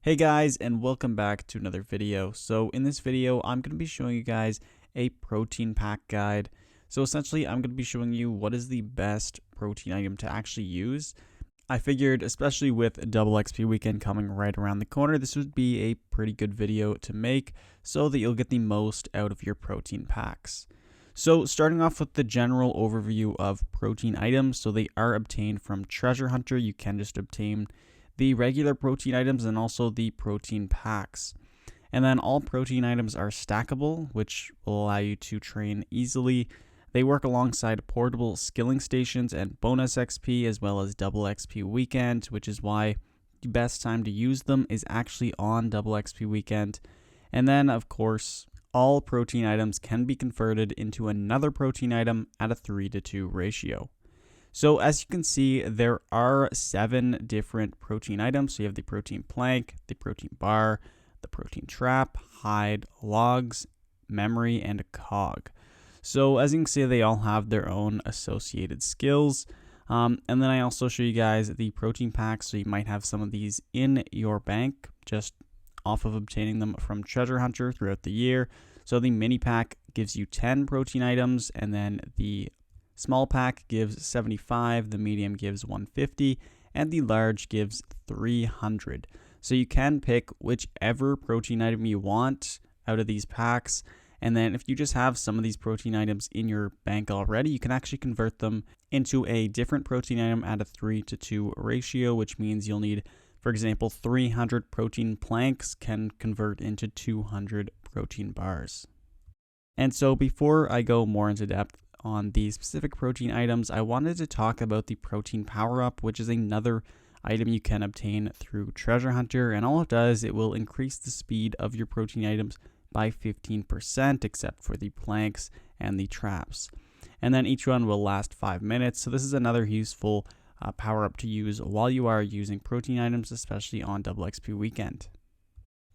Hey guys, and welcome back to another video. So in this video, I'm going to be showing you guys a protein pack guide. So essentially, I'm going to be showing you what is the best protein item to actually use. I figured, especially with double XP weekend coming right around the corner, this would be a pretty good video to make so that you'll get the most out of your protein packs. So starting off with the general overview of protein items, so they are obtained from Treasure Hunter. You can just obtain the regular protein items and also the protein packs. And then all protein items are stackable, which will allow you to train easily. They work alongside portable skilling stations and bonus XP as well as double XP weekend, which is why the best time to use them is actually on double XP weekend. And then of course, all protein items can be converted into another protein item at a 3:2 ratio. So as you can see, there are 7 different protein items. So you have the protein plank, the protein bar, the protein trap, hide, logs, memory, and a cog. So as you can see, they all have their own associated skills. And then I also show you guys the protein packs. So you might have some of these in your bank just off of obtaining them from Treasure Hunter throughout the year. So the mini pack gives you 10 protein items, and then the small pack gives 75, the medium gives 150, and the large gives 300. So you can pick whichever protein item you want out of these packs. And then if you just have some of these protein items in your bank already, you can actually convert them into a different protein item at a 3:2 ratio, which means you'll need, for example, 300 protein planks can convert into 200 protein bars. And so before I go more into depth on the specific protein items, I wanted to talk about the protein Powerup, which is another item you can obtain through Treasure Hunter. And all it does, it will increase the speed of your protein items by 15%, except for the planks and the traps. And then each one will last 5 minutes. So this is another useful Powerup to use while you are using protein items, especially on double XP weekend.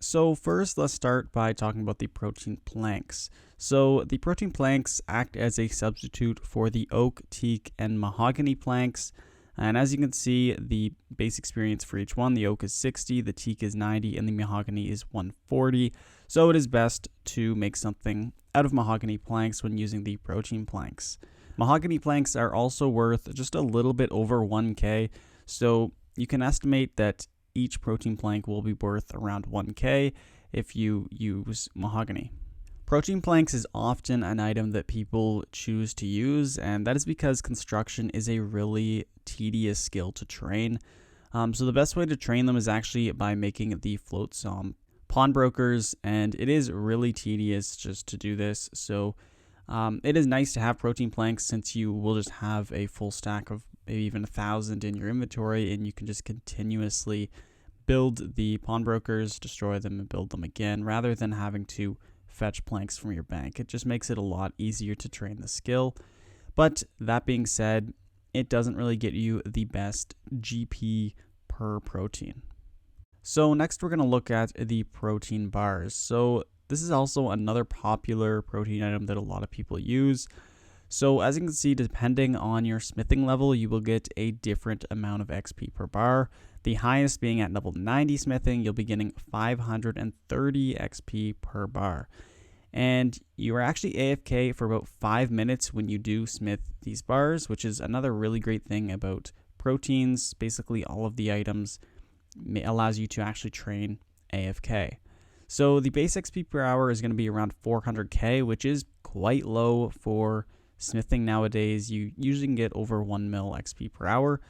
So first, let's start by talking about the protein planks. So the protein planks act as a substitute for the oak, teak, and mahogany planks. And as you can see, the base experience for each one, the oak is 60, the teak is 90, and the mahogany is 140. So it is best to make something out of mahogany planks when using the protein planks. Mahogany planks are also worth just a little bit over 1k. So you can estimate that each protein plank will be worth around 1k if you use mahogany. Protein planks is often an item that people choose to use, and that is because construction is a really tedious skill to train. So the best way to train them is actually by making the floats pawnbrokers, and it is really tedious just to do this. So it is nice to have protein planks since you will just have a full stack of maybe even 1,000 in your inventory, and you can just continuously build the pawnbrokers, destroy them, and build them again, rather than having to fetch planks from your bank. It just makes it a lot easier to train the skill. But that being said, it doesn't really get you the best GP per protein. So next we're going to look at the protein bars. So this is also another popular protein item that a lot of people use. So as you can see, depending on your smithing level, you will get a different amount of XP per bar. The highest being at level 90 smithing, you'll be getting 530 XP per bar. And you are actually AFK for about 5 minutes when you do smith these bars, which is another really great thing about proteins. Basically, all of the items allows you to actually train AFK. So the base XP per hour is going to be around 400k, which is quite low for smithing nowadays. You usually can get over 1 mil XP per hour.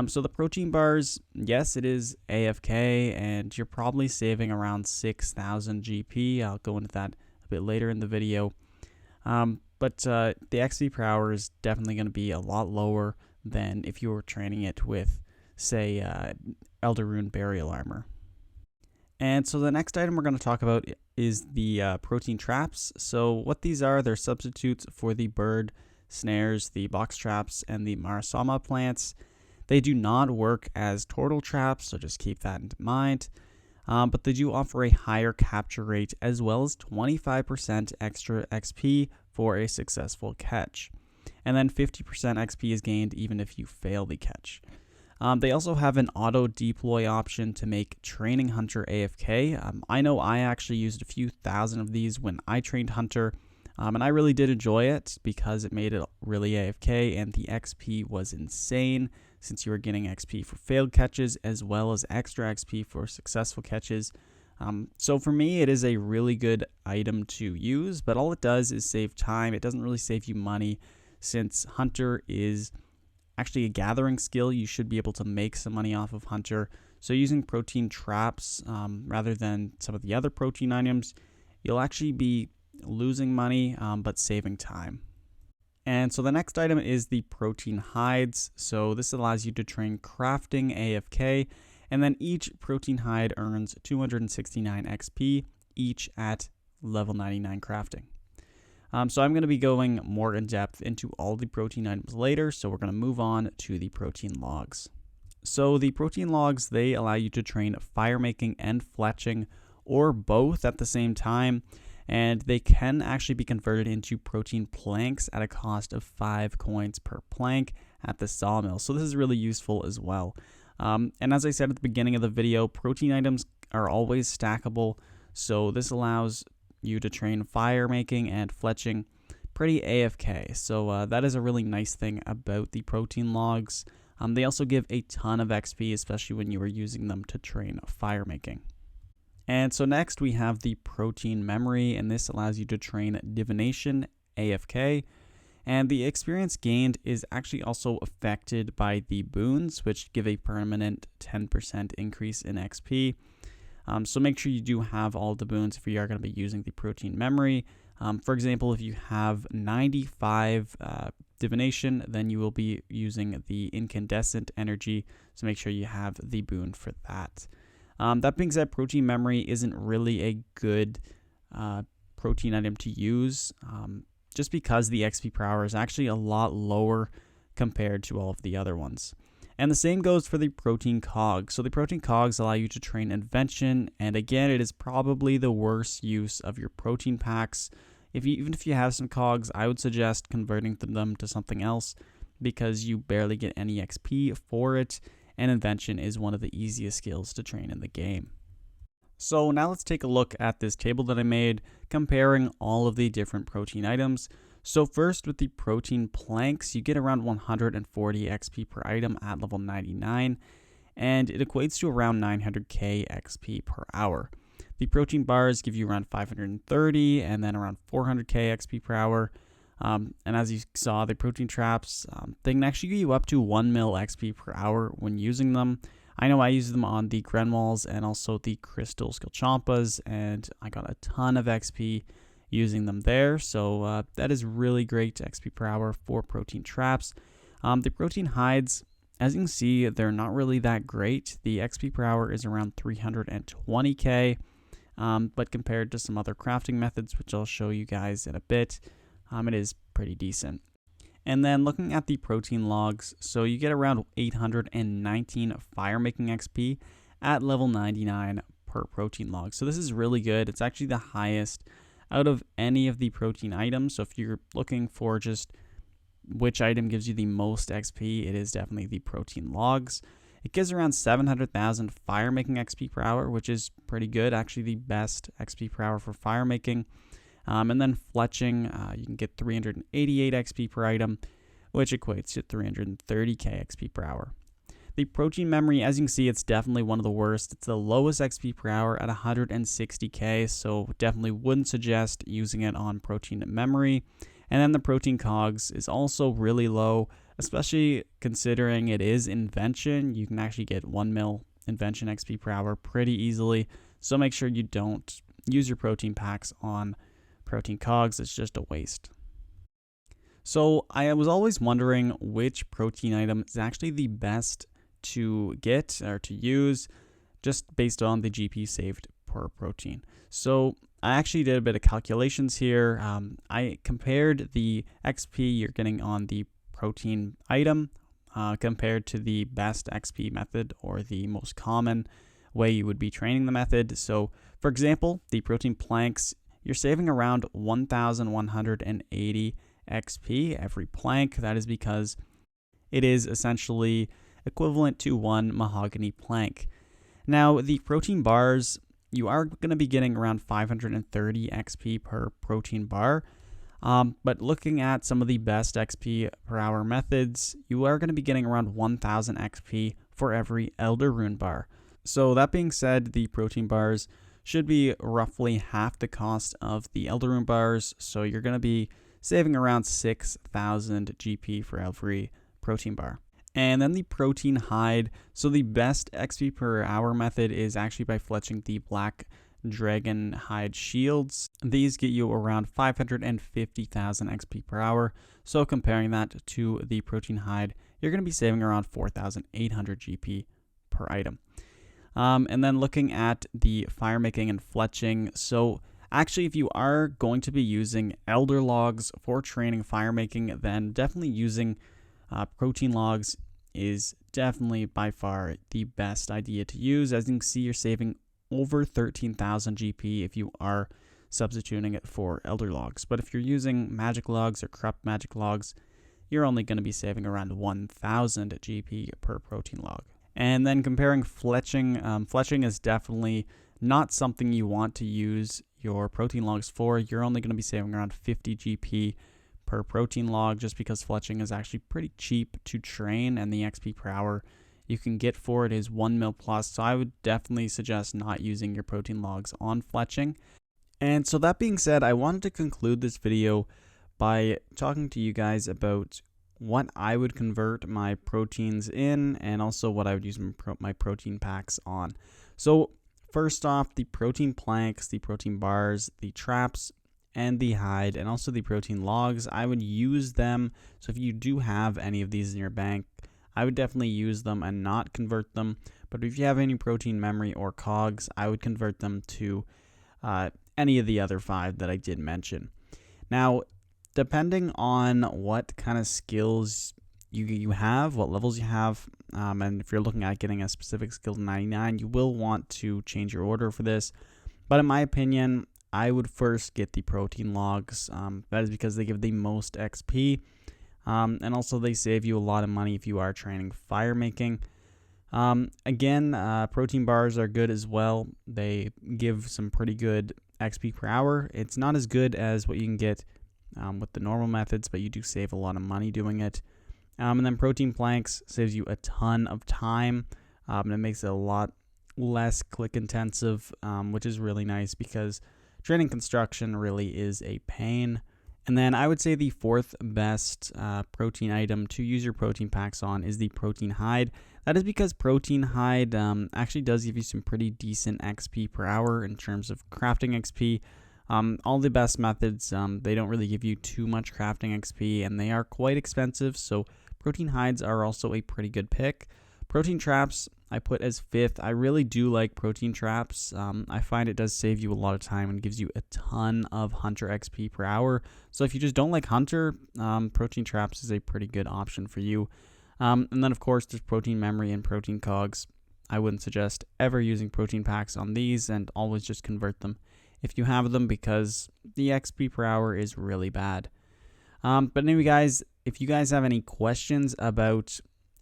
So the protein bars, yes, it is AFK, and you're probably saving around 6,000 GP. I'll go into that a bit later in the video. But the XP per hour is definitely going to be a lot lower than if you were training it with, say, Elder Rune Burial Armor. And so the next item we're going to talk about is the protein traps. So what these are, they're substitutes for the bird snares, the box traps, and the Marasama plants. They do not work as turtle traps, so just keep that in mind. But they do offer a higher capture rate as well as 25% extra XP for a successful catch. And then 50% XP is gained even if you fail the catch. They also have an auto deploy option to make training Hunter AFK. I know I actually used a few thousand of these when I trained Hunter, and I really did enjoy it because it made it really AFK, and the XP was insane since you were getting XP for failed catches as well as extra XP for successful catches. So for me, it is a really good item to use, but all it does is save time. It doesn't really save you money since Hunter is actually a gathering skill. You should be able to make some money off of Hunter. So using protein traps rather than some of the other protein items, you'll actually be losing money but saving time. And so the next item is the protein hides. So this allows you to train crafting AFK, and then each protein hide earns 269 XP each at level 99 crafting. So I'm going to be going more in depth into all the protein items later, so we're going to move on to the protein logs. So the protein logs, they allow you to train fire making and fletching, or both at the same time, and they can actually be converted into protein planks at a cost of 5 coins per plank at the sawmill. So this is really useful as well. And as I said at the beginning of the video, protein items are always stackable, so this allows you to train fire making and fletching pretty AFK. So that is a really nice thing about the protein logs. They also give a ton of XP, especially when you are using them to train fire making. And so next we have the protein memory, and this allows you to train divination AFK. And the experience gained is actually also affected by the boons, which give a permanent 10% increase in XP. So make sure you do have all the boons if you are going to be using the protein memory. For example, if you have 95 divination, then you will be using the incandescent energy. So make sure you have the boon for that. That being said, protein memory isn't really a good protein item to use, just because the XP per hour is actually a lot lower compared to all of the other ones. And the same goes for the protein cogs. So the protein cogs allow you to train invention, and again, it is probably the worst use of your protein packs. Even if you have some cogs, I would suggest converting them to something else because you barely get any XP for it, and invention is one of the easiest skills to train in the game. So now let's take a look at this table that I made comparing all of the different protein items. So first, with the protein planks, you get around 140 XP per item at level 99, and it equates to around 900k XP per hour. The protein bars give you around 530 and then around 400k XP per hour. And as you saw, the protein traps, they can actually give you up to 1 mil XP per hour when using them. I know I use them on the Grenwalls and also the Crystal Skilchampas, and I got a ton of XP using them there. So that is really great XP per hour for protein traps. The protein hides, as you can see, they're not really that great. The XP per hour is around 320k, but compared to some other crafting methods, which I'll show you guys in a bit, it is pretty decent. And then looking at the protein logs, so you get around 819 fire making XP at level 99 per protein log. So this is really good. It's actually the highest out of any of the protein items. So if you're looking for just which item gives you the most XP, it is definitely the protein logs. It gives around 700,000 fire making XP per hour, which is pretty good. Actually the best XP per hour for fire making. And then fletching, you can get 388 XP per item, which equates to 330k XP per hour. The protein memory, as you can see, it's definitely one of the worst. It's the lowest XP per hour at 160k, so definitely wouldn't suggest using it on protein memory. And then the protein cogs is also really low, especially considering it is invention. You can actually get 1 mil invention XP per hour pretty easily, so make sure you don't use your protein packs on protein cogs. It's just a waste. So I was always wondering which protein item is actually the best to get or to use just based on the GP saved per protein. So I actually did a bit of calculations here. I compared the XP you're getting on the protein item compared to the best XP method or the most common way you would be training the method. So for example, the protein planks, you're saving around 1,180 XP every plank. That is because it is essentially equivalent to 1 mahogany plank. Now, the protein bars, you are going to be getting around 530 XP per protein bar. But looking at some of the best XP per hour methods, you are going to be getting around 1000 XP for every Elder Rune bar. So that being said, the protein bars should be roughly half the cost of the Elder Rune bars. So you're going to be saving around 6000 GP for every protein bar. And then the protein hide. So the best XP per hour method is actually by fletching the black dragon hide shields. These get you around 550,000 XP per hour. So comparing that to the protein hide, you're going to be saving around 4,800 GP per item. And then looking at the fire making and fletching. So actually, if you are going to be using elder logs for training fire making, then definitely using protein logs is definitely by far the best idea to use. As you can see, you're saving over 13,000 GP if you are substituting it for elder logs. But if you're using magic logs or corrupt magic logs, you're only going to be saving around 1,000 GP per protein log. And then comparing fletching, fletching is definitely not something you want to use your protein logs for. You're only going to be saving around 50 GP per protein log, just because fletching is actually pretty cheap to train, and the XP per hour you can get for it is 1 mil plus. So I would definitely suggest not using your protein logs on fletching. And so that being said, I wanted to conclude this video by talking to you guys about what I would convert my proteins in, and also what I would use my protein packs on. So first off, the protein planks, the protein bars, the traps, and the hide, and also the protein logs, I would use them. So if you do have any of these in your bank, I would definitely use them and not convert them. But if you have any protein memory or cogs, I would convert them to any of the other 5 that I did mention. Now, depending on what kind of skills you have, what levels you have, and if you're looking at getting a specific skill to 99, you will want to change your order for this. But in my opinion, I would first get the protein logs. That is because they give the most XP. And also they save you a lot of money if you are training fire making. Again, protein bars are good as well. They give some pretty good XP per hour. It's not as good as what you can get with the normal methods, but you do save a lot of money doing it. And then protein planks saves you a ton of time. And it makes it a lot less click intensive, which is really nice because training construction really is a pain. And then I would say the 4th best protein item to use your protein packs on is the protein hide. That is because protein hide actually does give you some pretty decent XP per hour in terms of crafting XP. All the best methods, they don't really give you too much crafting XP, and they are quite expensive, so protein hides are also a pretty good pick. Protein traps I put as 5th. I really do like protein traps. I find it does save you a lot of time and gives you a ton of hunter XP per hour. So if you just don't like hunter, protein traps is a pretty good option for you. And then of course there's protein memory and protein cogs. I wouldn't suggest ever using protein packs on these, and always just convert them if you have them, because the XP per hour is really bad. But anyway guys, if you guys have any questions about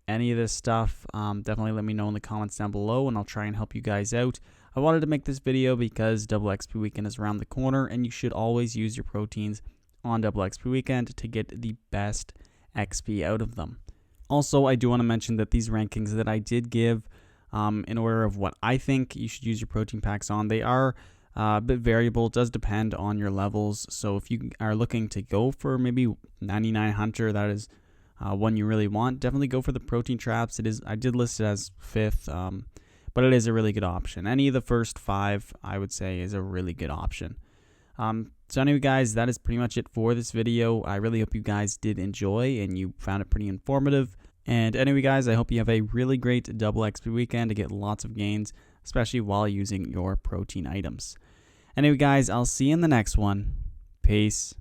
any of this stuff, definitely let me know in the comments down below, and I'll try and help you guys out. I wanted to make this video because double XP weekend is around the corner, and you should always use your proteins on double XP weekend to get the best XP out of them. Also, I do want to mention that these rankings that I did give in order of what I think you should use your protein packs on, they are a bit variable. It does depend on your levels. So if you are looking to go for maybe 99 hunter, that is one you really want, definitely go for the protein traps. I did list it as 5th, but it is a really good option. Any of the first 5 I would say is a really good option. So anyway guys, that is pretty much it for this video. I really hope you guys did enjoy and you found it pretty informative. And anyway guys, I hope you have a really great double XP weekend to get lots of gains, especially while using your protein items. Anyway guys, I'll see you in the next one. Peace.